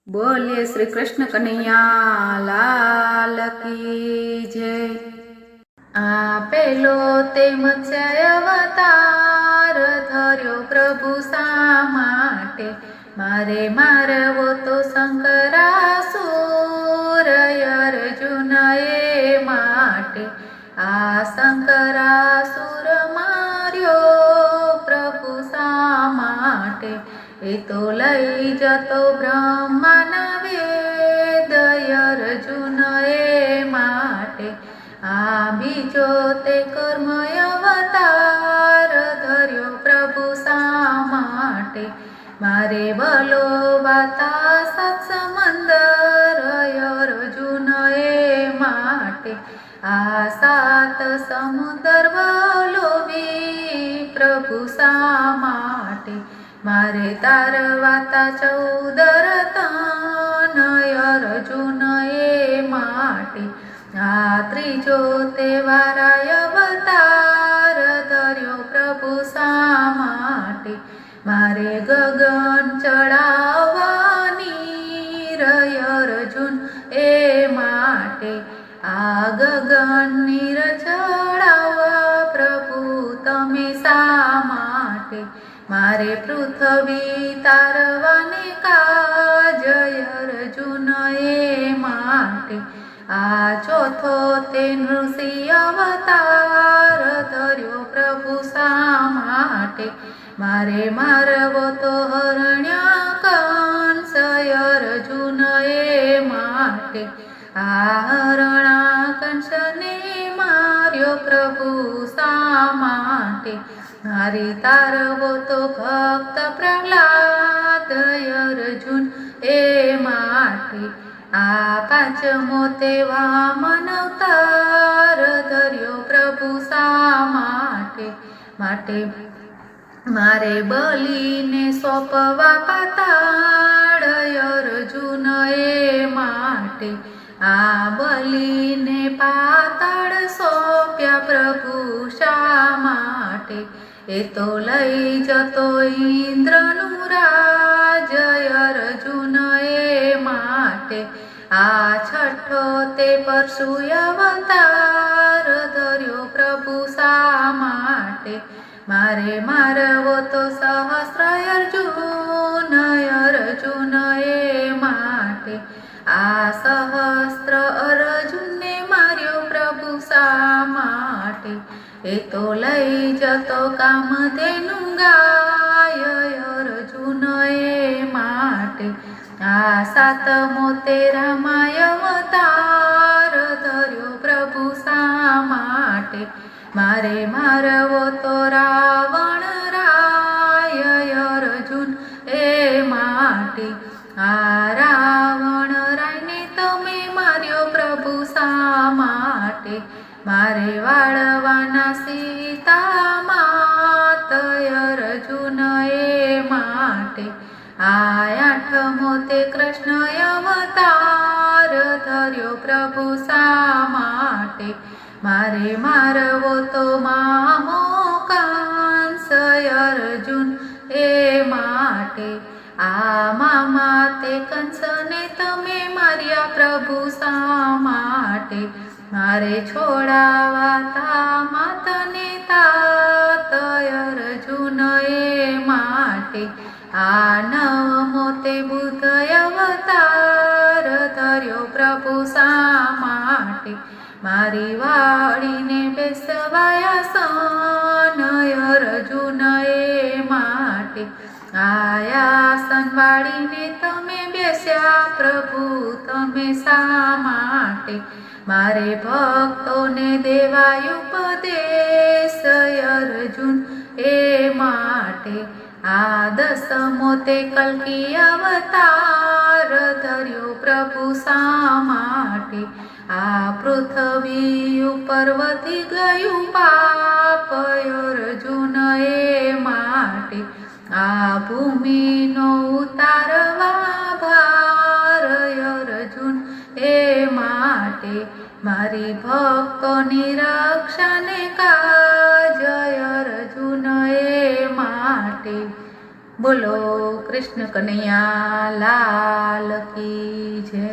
बोलिए श्री कृष्ण कन्हैया लाल की जय। आपेलो ते मत्स्य अवतार धर्यो प्रभु सा माटे, मारे मारवो तो शंकरासुर अर्जुन ए माटे। आ शंकरासुर मार्यो प्रभु सा माटे, ए तो लई जतो ब्रह्माना वेद अर्जुन ए माटे। आ बीजो ते कर्म अवतार धर्यो प्रभु सा माटे, मारे बलो बाता सात समंदर अर्जुन ए माटे। आ सात समुद्र वलोवी प्रभु सा माटे, मारे तारवाता 14 तन अर्जुन ए माटे। आ त्रीजो तेवाराय अवतार धर्यो प्रभु सा माटे, मारे गगन चढ़ावनी अर्जुन ए माटे। आ गगन नीर चढ़ावा प्रभु तमे सा माटे, मारे पृथ्वी तारवाने काज अर्जुन ए माटे। आ चौथो ते नृषि अवतार धर्यो प्रभु सा माटे, मारे मारवो तो हरण्याकंस अर्जुन ए माटे। आ हरणाकंस ने मार्यो प्रभु सा माटे, मारी तारवो तो भक्त प्रह्लाद अर्जुन ए माटे। आ पांचमो ते वामन अवतार धर्यो प्रभु सा माटे, माटे मारे बली ने सोंपवा पाताळ अर्जुन ए माटे। आ बली ने पाताळ सोंप्या प्रभु शा माटे, ए तो लई जतो इंद्रनु राज अर्जुन ए माटे। आ छठो ते परशु अवतार धर्यो प्रभु सा माटे, मारे मारवो तो सहस्र अर्जुन अर्जुन ए माटे। आ सहस्र अर्जुन ने मार्यो प्रभु सा माटे, ए तो लई जतो कामधेनु गाय अर्जुन ए माटे। आ सातमो ते रामाय अवतार धर्यो प्रभु सा माटे, मारे मारवो तो रावण राय अर्जुन ए माटे। आ रावण राय ने तमे मार्यो प्रभु सा माटे, मारे वाळवाना सीता मात अर्जुन ए माटे। आ आठमो ते कृष्ण अवतार धर्यो प्रभु सा माटे, मारे मारवो तो मामो कंस अर्जुन ए माटे। आ मामा ते कंस ने तमे मार्या प्रभु सा माटे, मारे छोड़ावाता मात ने तात अर्जुन ए माटे। आ नवमो ते बुद्ध अवतार धर्यो प्रभु सा माटे, मारी वाड़ी ने बेसवाया सन अर्जुन ए माटे। आया सनवाड़ी ने तमे बेस्या प्रभु तमे सा माटे, मारे भक्तो ने देवाय उपदेश अर्जुन ए माटे। आ दसमो ते कल्की अवतार धर्यो प्रभु सा माटे, आ पृथ्वी उपर वधी गयुं पाप अर्जुन ए माटे। आ भूमि नो उतारवा भार अर्जुन ए माटे, मारी भक्तोनी रक्षा ने काज अर्जुन ए माटे। બોલો કૃષ્ણ કનૈયા લાલ કી જય.